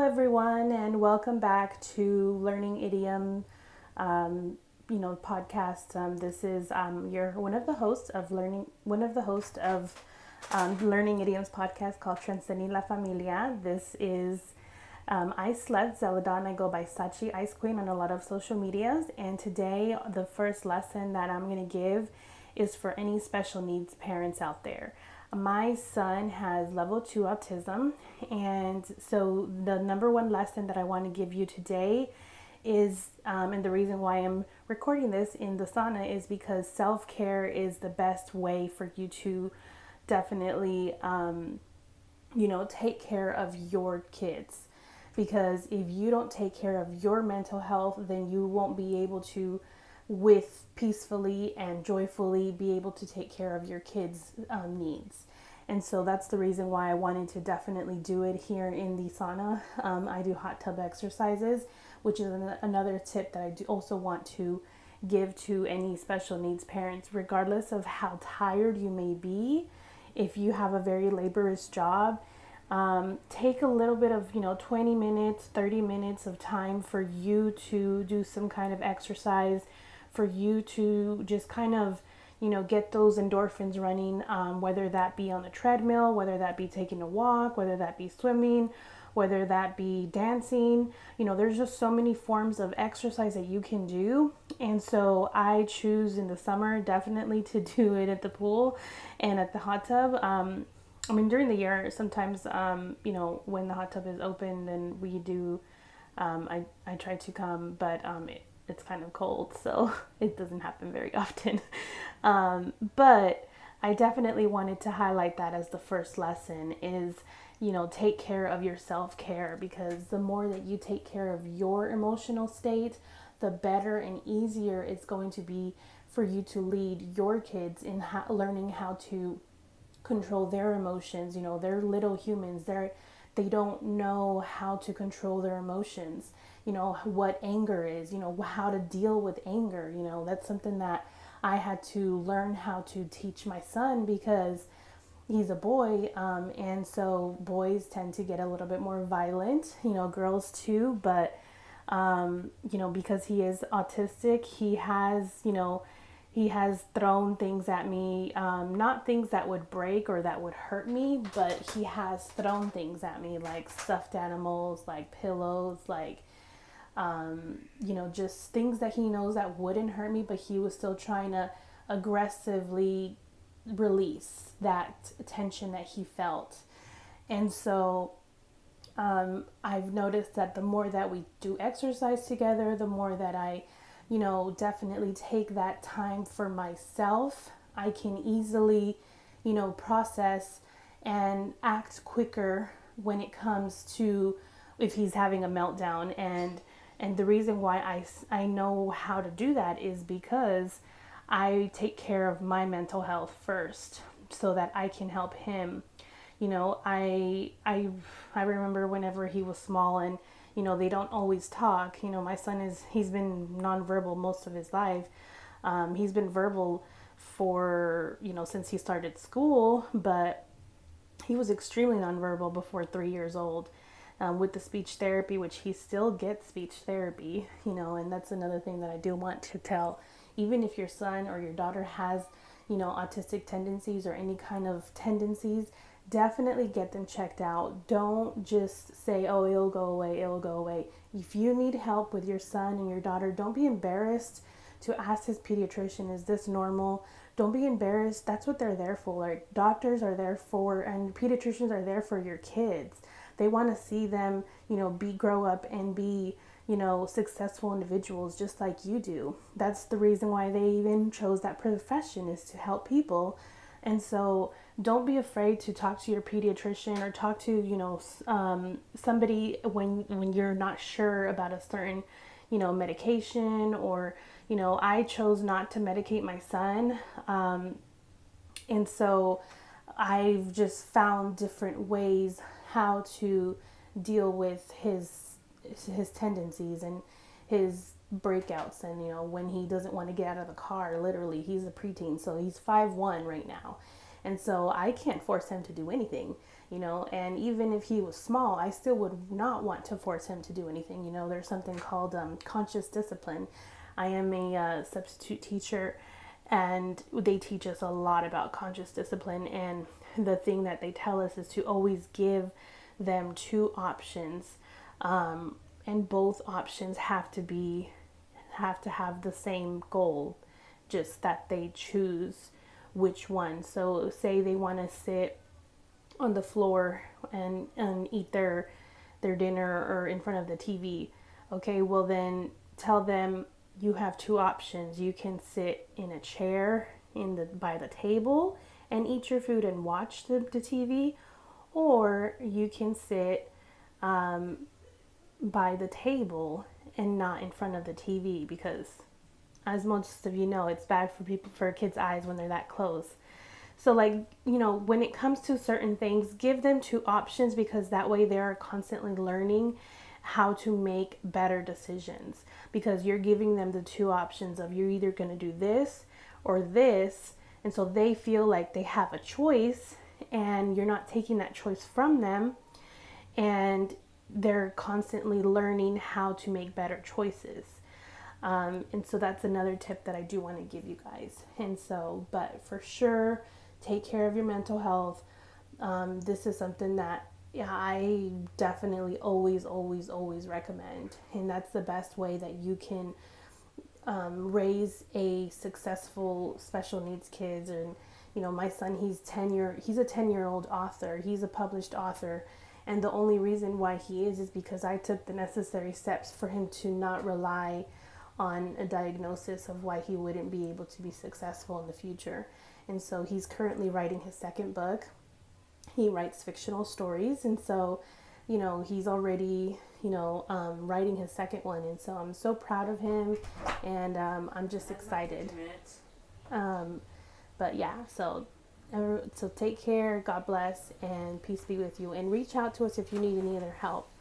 everyone, and welcome back to Learning Idiom, podcast. This is your one of the hosts of Learning Idioms podcast called Transcending La Familia. This is Aysleth, Zeledon. I go by Sachi Ice Queen on a lot of social medias, and today the first lesson that I'm going to give is for any special needs parents out there. My son has level 2 autism, and so the number one lesson that I want to give you today is, and the reason why I'm recording this in the sauna is because self-care is the best way for you to definitely, take care of your kids. Because if you don't take care of your mental health, then you won't be able to peacefully and joyfully be able to take care of your kids' needs. And so that's the reason why I wanted to definitely do it here in the sauna. I do hot tub exercises, which is another tip that I do also want to give to any special needs parents, regardless of how tired you may be. If you have a very laborious job, take a little bit of 20 minutes, 30 minutes of time for you to do some kind of exercise, for you to just kind of get those endorphins running, whether that be on the treadmill, whether that be taking a walk, whether that be swimming, whether that be dancing. There's just so many forms of exercise that you can do. And so I choose in the summer definitely to do it at the pool and at the hot tub. During the year, sometimes, when the hot tub is open, then we do, I try to come, but it's kind of cold, so it doesn't happen very often. But I definitely wanted to highlight that as the first lesson is, take care of your self-care, because the more that you take care of your emotional state, the better and easier it's going to be for you to lead your kids in learning how to control their emotions. They're little humans. They don't know how to control their emotions. What anger is, how to deal with anger. That's something that I had to learn how to teach my son because he's a boy. And so boys tend to get a little bit more violent, girls too. But, because he is autistic, he has thrown things at me, not things that would break or that would hurt me, but he has thrown things at me like stuffed animals, like pillows, like, just things that he knows that wouldn't hurt me, but he was still trying to aggressively release that tension that he felt. And so I've noticed that the more that we do exercise together, the more that I definitely take that time for myself, I can easily, process and act quicker when it comes to if he's having a meltdown. And the reason why I know how to do that is because I take care of my mental health first so that I can help him. I remember whenever he was small and they don't always talk. My son he's been nonverbal most of his life. He's been verbal for, since he started school, but he was extremely nonverbal before 3 years old, with the speech therapy, which he still gets speech therapy, and that's another thing that I do want to tell. Even if your son or your daughter has, autistic tendencies or any kind of tendencies, definitely get them checked out. Don't just say, oh, it'll go away. If you need help with your son and your daughter, don't be embarrassed to ask his pediatrician, is this normal? Don't be embarrassed. That's what they're there for. Like, doctors are there for, and pediatricians are there for your kids. They want to see them, grow up and be, successful individuals just like you do. That's the reason why they even chose that profession, is to help people. And so don't be afraid to talk to your pediatrician or talk to, somebody when you're not sure about a certain, medication or, I chose not to medicate my son. And so I've just found different ways how to deal with his tendencies and his breakouts. And, when he doesn't want to get out of the car, literally, he's a preteen. So he's 5'1" right now. And so I can't force him to do anything, and even if he was small, I still would not want to force him to do anything. There's something called conscious discipline. I am a substitute teacher, and they teach us a lot about conscious discipline. And the thing that they tell us is to always give them two options, and both options have to have the same goal, just that they choose which one. So say they want to sit on the floor and eat their dinner or in front of the TV. Okay, well then tell them you have two options. You can sit in a chair by the table and eat your food and watch the TV, or you can sit by the table and not in front of the TV, because as most of you know, it's bad for kids' eyes when they're that close. So when it comes to certain things, give them two options, because that way they're constantly learning how to make better decisions, because you're giving them the two options of you're either going to do this or this. And so they feel like they have a choice, and you're not taking that choice from them, and they're constantly learning how to make better choices. And so that's another tip that I do want to give you guys. And so, but for sure, take care of your mental health. This is something that I definitely always recommend. And that's the best way that you can raise a successful special needs kids. And, my son, he's a 10-year-old author. He's a published author. And the only reason why he is because I took the necessary steps for him to not rely on a diagnosis of why he wouldn't be able to be successful in the future. And so he's currently writing his second book. He writes fictional stories, and so he's already writing his second one. And so I'm so proud of him, and I'm just excited. But yeah, so take care, God bless, and peace be with you, and reach out to us if you need any other help.